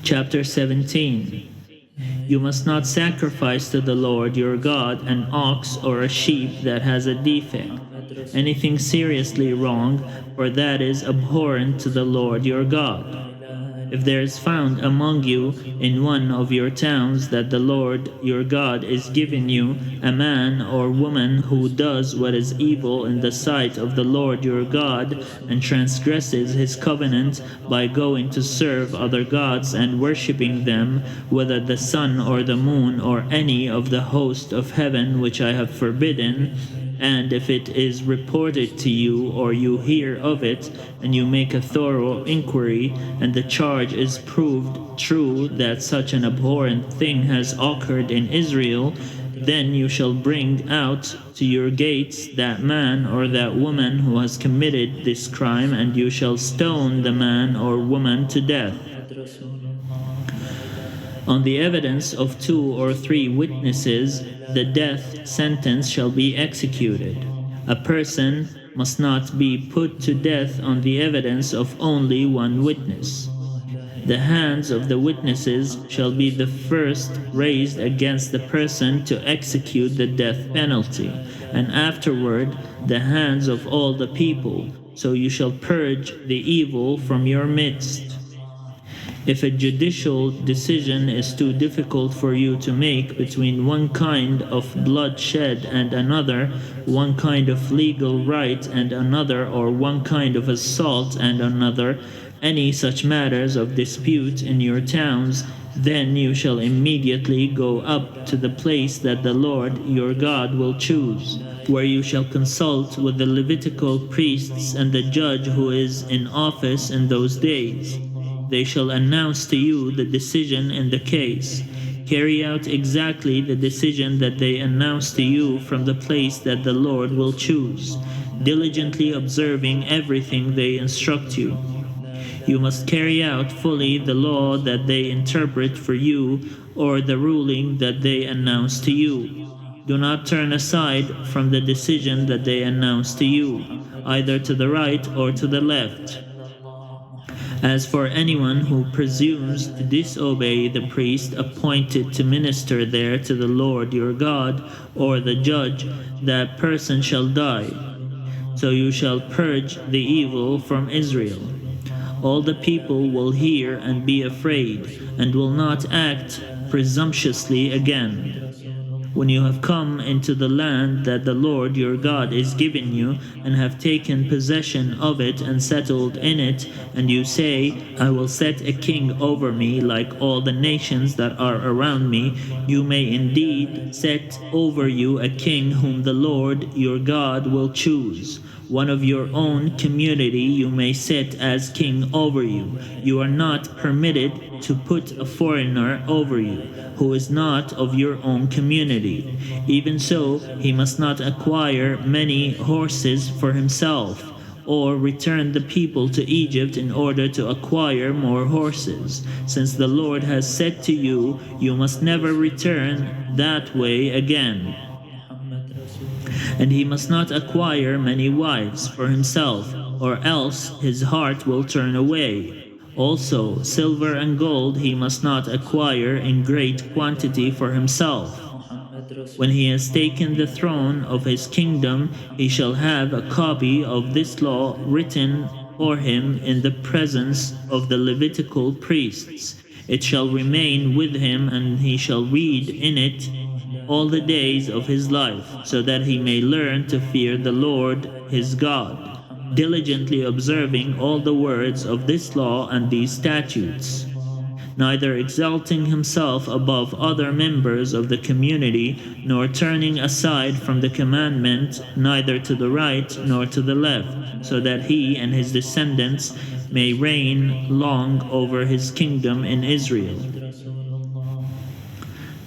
Chapter 17. You must not sacrifice to the Lord your God an ox or a sheep that has a defect, anything seriously wrong, for that is abhorrent to the Lord your God. If there is found among you in one of your towns that the Lord your God is giving you a man or woman who does what is evil in the sight of the Lord your God and transgresses his covenant by going to serve other gods and worshipping them, whether the sun or the moon or any of the host of heaven which I have forbidden, and if it is reported to you or you hear of it, and you make a thorough inquiry, and the charge is proved true that such an abhorrent thing has occurred in Israel, then you shall bring out to your gates that man or that woman who has committed this crime, and you shall stone the man or woman to death. On the evidence of 2 or 3 witnesses, the death sentence shall be executed. A person must not be put to death on the evidence of only 1 witness. The hands of the witnesses shall be the first raised against the person to execute the death penalty, and afterward the hands of all the people, so you shall purge the evil from your midst. If a judicial decision is too difficult for you to make between one kind of bloodshed and another, one kind of legal right and another, or one kind of assault and another, any such matters of dispute in your towns, then you shall immediately go up to the place that the Lord your God will choose, where you shall consult with the Levitical priests and the judge who is in office in those days. They shall announce to you the decision in the case. Carry out exactly the decision that they announce to you from the place that the Lord will choose, diligently observing everything they instruct you. You must carry out fully the law that they interpret for you, or the ruling that they announce to you. Do not turn aside from the decision that they announce to you, either to the right or to the left. As for anyone who presumes to disobey the priest appointed to minister there to the Lord your God, or the judge, that person shall die. So you shall purge the evil from Israel. All the people will hear and be afraid, and will not act presumptuously again. When you have come into the land that the Lord your God is giving you, and have taken possession of it and settled in it, and you say, I will set a king over me like all the nations that are around me, you may indeed set over you a king whom the Lord your God will choose. One of your own community you may set as king over you. You are not permitted to put a foreigner over you, who is not of your own community. Even so, he must not acquire many horses for himself, or return the people to Egypt in order to acquire more horses. Since the Lord has said to you, you must never return that way again. And he must not acquire many wives for himself, or else his heart will turn away. Also, silver and gold he must not acquire in great quantity for himself. When he has taken the throne of his kingdom, he shall have a copy of this law written for him in the presence of the Levitical priests. It shall remain with him, and he shall read in it all the days of his life, so that he may learn to fear the Lord his God, diligently observing all the words of this law and these statutes, neither exalting himself above other members of the community, nor turning aside from the commandment, neither to the right nor to the left, so that he and his descendants may reign long over his kingdom in Israel.